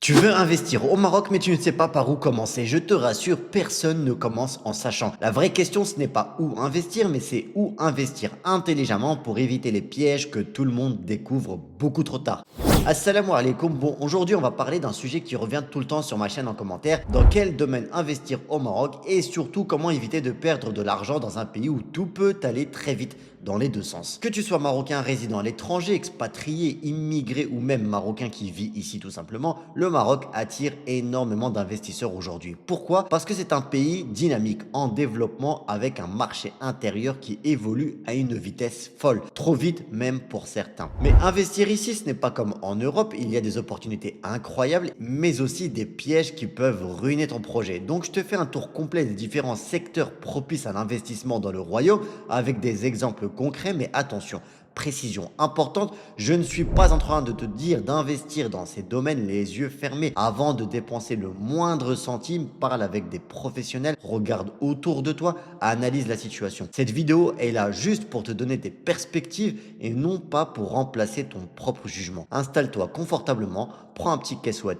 Tu veux investir au Maroc, mais tu ne sais pas par où commencer. Je te rassure, personne ne commence en sachant. La vraie question, ce n'est pas où investir, mais c'est où investir intelligemment pour éviter les pièges que tout le monde découvre beaucoup trop tard. Assalamu alaikum. Bon, aujourd'hui, on va parler d'un sujet qui revient tout le temps sur ma chaîne en commentaire. Dans quel domaine investir au Maroc et surtout comment éviter de perdre de l'argent dans un pays où tout peut aller très vite dans les deux sens. Que tu sois marocain résident à l'étranger, expatrié, immigré ou même marocain qui vit ici tout simplement, le Maroc attire énormément d'investisseurs aujourd'hui. Pourquoi? Parce que c'est un pays dynamique, en développement, avec un marché intérieur qui évolue à une vitesse folle. Trop vite même pour certains. Mais investir ici, ce n'est pas comme en Europe, il y a des opportunités incroyables, mais aussi des pièges qui peuvent ruiner ton projet. Donc je te fais un tour complet des différents secteurs propices à l'investissement dans le royaume, avec des exemples concret, mais attention, précision importante, je ne suis pas en train de te dire d'investir dans ces domaines les yeux fermés avant de dépenser le moindre centime. Parle avec des professionnels, regarde autour de toi, analyse la situation. Cette vidéo est là juste pour te donner des perspectives et non pas pour remplacer ton propre jugement. Installe-toi confortablement, prends un petit caisse ou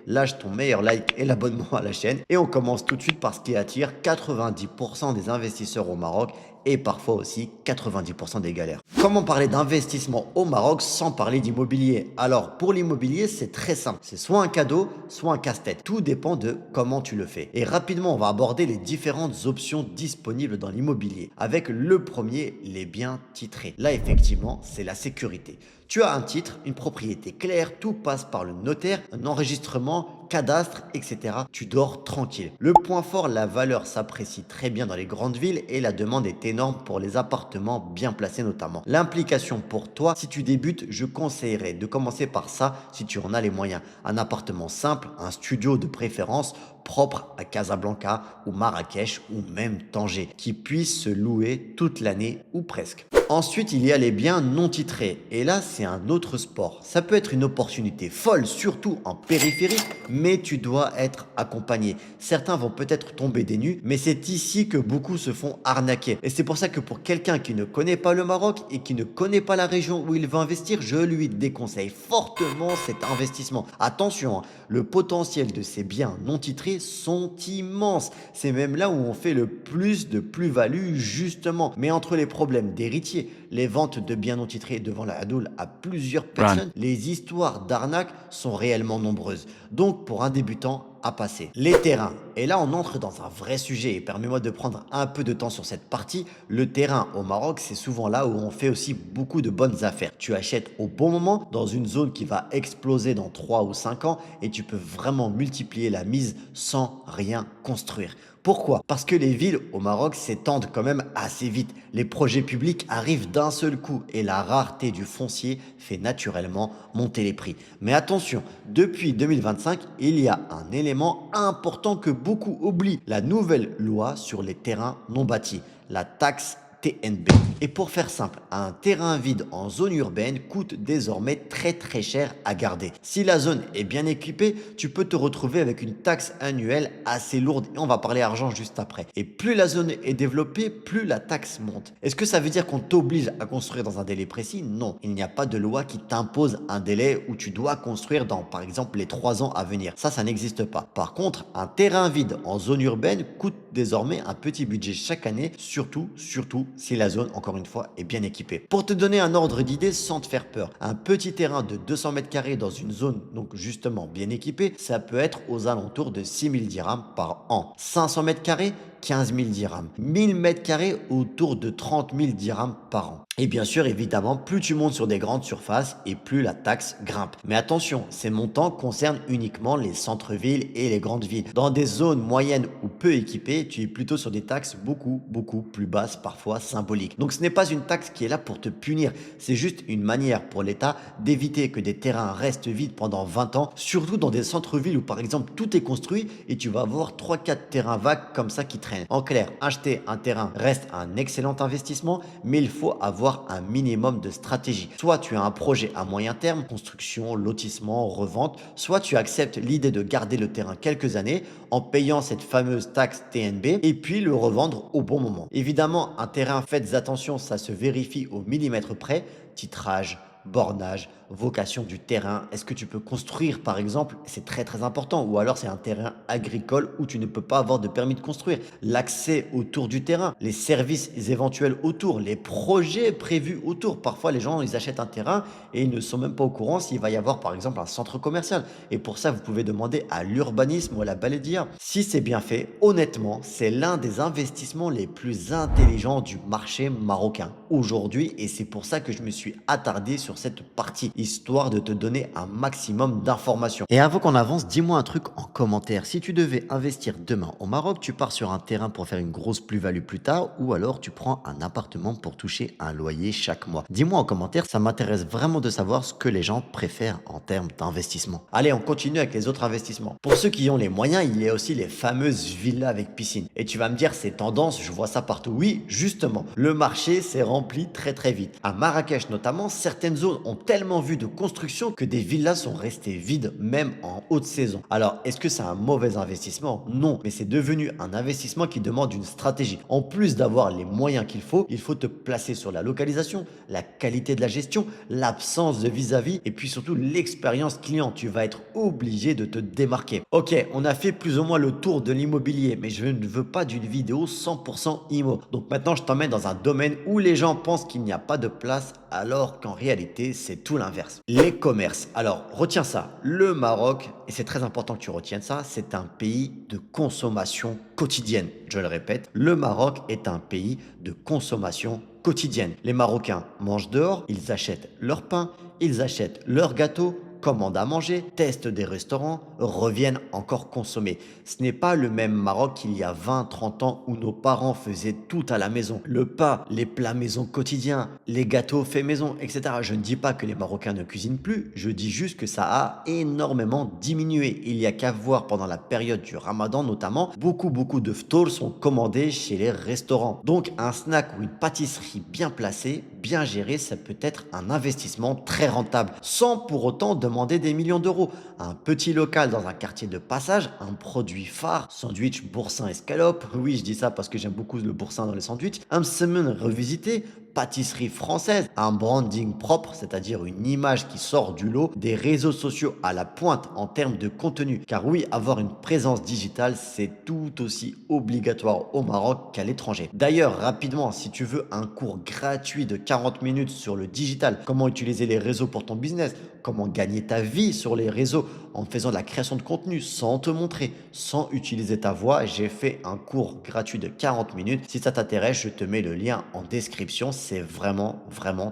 lâche ton meilleur like et l'abonnement à la chaîne et on commence tout de suite par ce qui attire 90% des investisseurs au Maroc et parfois aussi 90% des galères. Comment parler d'investissement au Maroc sans parler d'immobilier? Alors pour l'immobilier, c'est très simple. C'est soit un cadeau, soit un casse-tête. Tout dépend de comment tu le fais. Et rapidement, on va aborder les différentes options disponibles dans l'immobilier. Avec le premier, les biens titrés. Là, effectivement, c'est la sécurité. Tu as un titre, une propriété claire, tout passe par le notaire, un enregistrement, cadastre, etc. Tu dors tranquille. Le point fort, la valeur s'apprécie très bien dans les grandes villes et la demande est énorme pour les appartements bien placés notamment. L'implication pour toi, si tu débutes, je conseillerais de commencer par ça si tu en as les moyens. Un appartement simple, un studio de préférence, propre à Casablanca ou Marrakech ou même Tanger, qui puisse se louer toute l'année ou presque. Ensuite, il y a les biens non titrés. Et là, c'est un autre sport. Ça peut être une opportunité folle, surtout en périphérie, mais tu dois être accompagné. Certains vont peut-être tomber des nues, mais c'est ici que beaucoup se font arnaquer. Et c'est pour ça que pour quelqu'un qui ne connaît pas le Maroc et qui ne connaît pas la région où il veut investir, je lui déconseille fortement cet investissement. Attention, hein, le potentiel de ces biens non titrés sont immenses. C'est même là où on fait le plus de plus-value justement. Mais entre les problèmes d'héritiers, les ventes de biens non titrés devant la Hadoul à plusieurs personnes, les histoires d'arnaques sont réellement nombreuses. Donc pour un débutant, à passer. Les terrains. Et là, on entre dans un vrai sujet et permets-moi de prendre un peu de temps sur cette partie. Le terrain au Maroc, c'est souvent là où on fait aussi beaucoup de bonnes affaires. Tu achètes au bon moment dans une zone qui va exploser dans 3 ou 5 ans et tu peux vraiment multiplier la mise sans rien construire. Pourquoi? Parce que les villes au Maroc s'étendent quand même assez vite. Les projets publics arrivent d'un seul coup et la rareté du foncier fait naturellement monter les prix. Mais attention, depuis 2025, il y a un élément important que beaucoup oublient, la nouvelle loi sur les terrains non bâtis, la taxe TNB. Et pour faire simple, un terrain vide en zone urbaine coûte désormais très cher à garder. Si la zone est bien équipée, tu peux te retrouver avec une taxe annuelle assez lourde et on va parler argent juste après. Et plus la zone est développée, plus la taxe monte. Est-ce que ça veut dire qu'on t'oblige à construire dans un délai précis? Non, il n'y a pas de loi qui t'impose un délai où tu dois construire dans par exemple les 3 ans à venir. Ça n'existe pas. Par contre, un terrain vide en zone urbaine coûte désormais un petit budget chaque année, surtout si la zone, encore une fois, est bien équipée. Pour te donner un ordre d'idée sans te faire peur, un petit terrain de 200 mètres carrés dans une zone donc justement bien équipée, ça peut être aux alentours de 6 000 dirhams par an. 500 mètres carrés, 15 000 dirhams. 1000 mètres carrés, autour de 30 000 dirhams par an. Et bien sûr, évidemment, plus tu montes sur des grandes surfaces et plus la taxe grimpe. Mais attention, ces montants concernent uniquement les centres-villes et les grandes villes. Dans des zones moyennes ou peu équipées, tu es plutôt sur des taxes beaucoup plus basses, parfois symboliques. Donc ce n'est pas une taxe qui est là pour te punir, c'est juste une manière pour l'État d'éviter que des terrains restent vides pendant 20 ans, surtout dans des centres-villes où par exemple tout est construit et tu vas avoir 3-4 terrains vagues comme ça qui traînent. En clair, acheter un terrain reste un excellent investissement, mais il faut avoir un minimum de stratégie. Soit tu as un projet à moyen terme, construction, lotissement, revente, soit tu acceptes l'idée de garder le terrain quelques années en payant cette fameuse taxe TNB et puis le revendre au bon moment. Évidemment, un terrain, faites attention, ça se vérifie au millimètre près, titrage, bornage, vocation du terrain. Est-ce que tu peux construire, par exemple? C'est très très important. Ou alors c'est un terrain agricole où tu ne peux pas avoir de permis de construire. L'accès autour du terrain, les services éventuels autour, les projets prévus autour. Parfois, les gens, ils achètent un terrain et ils ne sont même pas au courant s'il va y avoir, par exemple, un centre commercial. Et pour ça, vous pouvez demander à l'urbanisme ou à la balédière. Si c'est bien fait, honnêtement, c'est l'un des investissements les plus intelligents du marché marocain aujourd'hui. Et c'est pour ça que je me suis attardé sur cette partie, histoire de te donner un maximum d'informations. Et avant qu'on avance, dis-moi un truc en commentaire. Si tu devais investir demain au Maroc, tu pars sur un terrain pour faire une grosse plus-value plus tard ou alors tu prends un appartement pour toucher un loyer chaque mois. Dis-moi en commentaire, ça m'intéresse vraiment de savoir ce que les gens préfèrent en termes d'investissement. Allez, on continue avec les autres investissements. Pour ceux qui ont les moyens, il y a aussi les fameuses villas avec piscine. Et tu vas me dire, c'est tendance, je vois ça partout. Oui, justement, le marché s'est rempli très très vite. À Marrakech notamment, certaines zones ont tellement vu de construction que des villas sont restées vides même en haute saison. Alors, est-ce que c'est un mauvais investissement? Non, mais c'est devenu un investissement qui demande une stratégie. En plus d'avoir les moyens qu'il faut te placer sur la localisation, la qualité de la gestion, l'absence de vis-à-vis et puis surtout l'expérience client. Tu vas être obligé de te démarquer. Ok, on a fait plus ou moins le tour de l'immobilier, mais je ne veux pas d'une vidéo 100% IMO. Donc maintenant, je t'emmène dans un domaine où les gens pensent qu'il n'y a pas de place alors qu'en réalité, c'est tout l'inverse. Les commerces. Alors, retiens ça. Le Maroc, et c'est très important que tu retiennes ça, c'est un pays de consommation quotidienne. Je le répète, le Maroc est un pays de consommation quotidienne. Les Marocains mangent dehors, ils achètent leur pain, ils achètent leurs gâteaux, commandent à manger, testent des restaurants, reviennent encore consommer. Ce n'est pas le même Maroc qu'il y a 20-30 ans où nos parents faisaient tout à la maison. Le pain, les plats maison quotidiens, les gâteaux faits maison, etc. Je ne dis pas que les Marocains ne cuisinent plus, je dis juste que ça a énormément diminué. Il y a qu'à voir pendant la période du Ramadan notamment, beaucoup de ftours sont commandés chez les restaurants. Donc un snack ou une pâtisserie bien placée, bien gérée, ça peut être un investissement très rentable, sans pour autant demander des millions d'euros. Un petit local dans un quartier de passage, un produit phare, sandwich boursin escalope, oui je dis ça parce que j'aime beaucoup le boursin dans les sandwichs, un semaine revisité, pâtisserie française, un branding propre, c'est-à-dire une image qui sort du lot, des réseaux sociaux à la pointe en termes de contenu. Car oui, avoir une présence digitale, c'est tout aussi obligatoire au Maroc qu'à l'étranger. D'ailleurs, rapidement, si tu veux un cours gratuit de 40 minutes sur le digital, comment utiliser les réseaux pour ton business, comment gagner ta vie sur les réseaux en faisant de la création de contenu sans te montrer, sans utiliser ta voix, j'ai fait un cours gratuit de 40 minutes. Si ça t'intéresse, je te mets le lien en description. C'est vraiment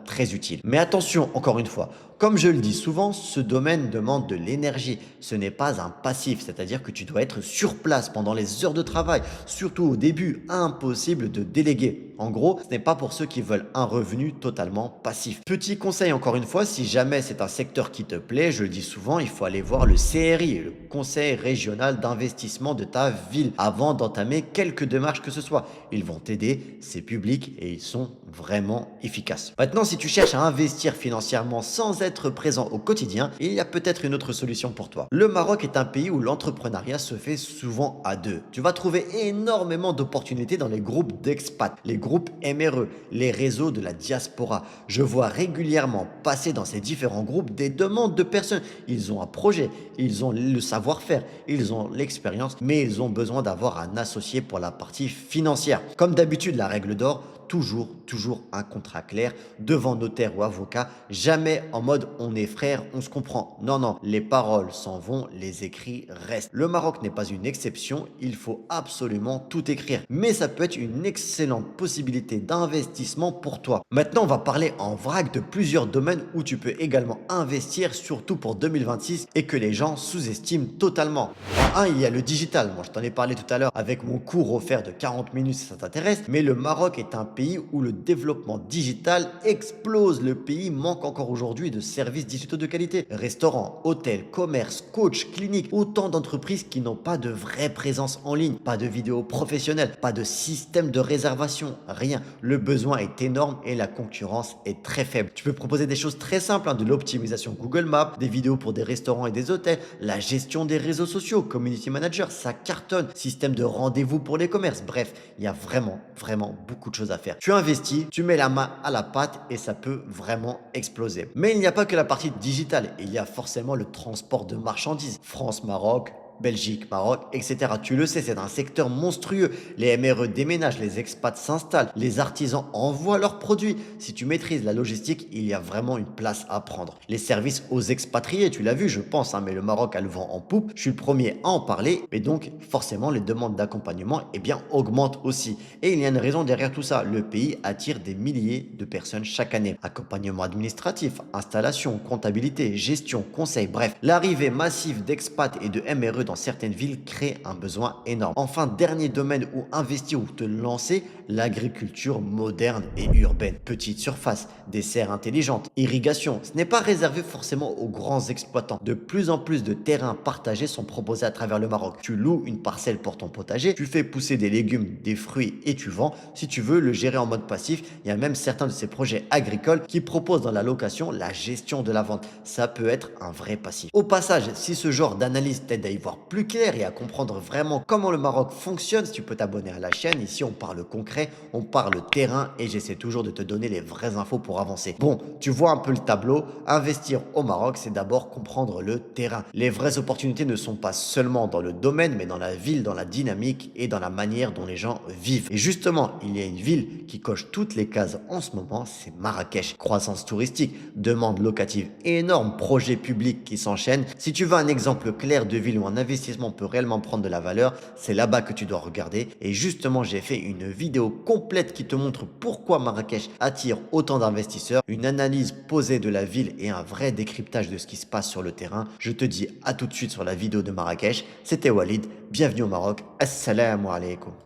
très utile. Mais attention, encore une fois, comme je le dis souvent, ce domaine demande de l'énergie. Ce n'est pas un passif, c'est-à-dire que tu dois être sur place pendant les heures de travail. Surtout au début, impossible de déléguer. En gros, ce n'est pas pour ceux qui veulent un revenu totalement passif. Petit conseil encore une fois, si jamais c'est un secteur qui te plaît, je le dis souvent, il faut aller voir le CRI, le Conseil régional d'investissement de ta ville, avant d'entamer quelques démarches que ce soit. Ils vont t'aider, c'est public et ils sont vraiment efficaces. Maintenant, si tu cherches à investir financièrement sans être présent au quotidien, il y a peut-être une autre solution pour toi. Le Maroc est un pays où l'entrepreneuriat se fait souvent à deux. Tu vas trouver énormément d'opportunités dans les groupes d'expats, les groupes MRE, les réseaux de la diaspora. Je vois régulièrement passer dans ces différents groupes des demandes de personnes. Ils ont un projet, ils ont le savoir-faire, ils ont l'expérience, mais ils ont besoin d'avoir un associé pour la partie financière. Comme d'habitude, la règle d'or, toujours un contrat clair devant notaire ou avocat, jamais en mode on est frères, on se comprend. Non, les paroles s'en vont, les écrits restent. Le Maroc n'est pas une exception, il faut absolument tout écrire. Mais ça peut être une excellente possibilité d'investissement pour toi. Maintenant, on va parler en vrac de plusieurs domaines où tu peux également investir, surtout pour 2026 et que les gens sous-estiment totalement. En un, il y a le digital. Moi, je t'en ai parlé tout à l'heure avec mon cours offert de 40 minutes si ça t'intéresse. Mais le Maroc est un pays où le développement digital explose. Le pays manque encore aujourd'hui de services digitaux de qualité. Restaurants, hôtels, commerces, coachs, cliniques, autant d'entreprises qui n'ont pas de vraie présence en ligne, pas de vidéos professionnelles, pas de système de réservation, rien. Le besoin est énorme et la concurrence est très faible. Tu peux proposer des choses très simples, de l'optimisation Google Maps, des vidéos pour des restaurants et des hôtels, la gestion des réseaux sociaux, community manager, ça cartonne, système de rendez-vous pour les commerces. Bref, il y a vraiment beaucoup de choses à faire faire. Tu investis, tu mets la main à la pâte et ça peut vraiment exploser. Mais il n'y a pas que la partie digitale, il y a forcément le transport de marchandises. France, Maroc, Belgique, Maroc, etc. Tu le sais, c'est un secteur monstrueux. Les MRE déménagent, les expats s'installent, les artisans envoient leurs produits. Si tu maîtrises la logistique, il y a vraiment une place à prendre. Les services aux expatriés, tu l'as vu, je pense, hein, mais le Maroc a le vent en poupe. Je suis le premier à en parler, et donc forcément les demandes d'accompagnement augmentent aussi. Et il y a une raison derrière tout ça. Le pays attire des milliers de personnes chaque année. Accompagnement administratif, installation, comptabilité, gestion, conseil, bref. L'arrivée massive d'expats et de MRE dans certaines villes crée un besoin énorme. Enfin, dernier domaine où investir ou te lancer, l'agriculture moderne et urbaine. Petite surface, des serres intelligentes, irrigation. Ce n'est pas réservé forcément aux grands exploitants. De plus en plus de terrains partagés sont proposés à travers le Maroc. Tu loues une parcelle pour ton potager, tu fais pousser des légumes, des fruits et tu vends. Si tu veux le gérer en mode passif, il y a même certains de ces projets agricoles qui proposent dans la location la gestion de la vente. Ça peut être un vrai passif. Au passage, si ce genre d'analyse t'aide à y voir plus clair et à comprendre vraiment comment le Maroc fonctionne, tu peux t'abonner à la chaîne. Ici, on parle concret, on parle terrain et j'essaie toujours de te donner les vraies infos pour avancer. Bon, tu vois un peu le tableau. Investir au Maroc, c'est d'abord comprendre le terrain. Les vraies opportunités ne sont pas seulement dans le domaine, mais dans la ville, dans la dynamique et dans la manière dont les gens vivent. Et justement, il y a une ville qui coche toutes les cases en ce moment, c'est Marrakech. Croissance touristique, demande locative énorme, projets publics qui s'enchaînent. Si tu veux un exemple clair de ville où un investissement peut réellement prendre de la valeur, c'est là-bas que tu dois regarder. Et justement, j'ai fait une vidéo complète qui te montre pourquoi Marrakech attire autant d'investisseurs, une analyse posée de la ville et un vrai décryptage de ce qui se passe sur le terrain. Je te dis à tout de suite sur la vidéo de Marrakech. C'était Walid, bienvenue au Maroc. Assalamu alaikum.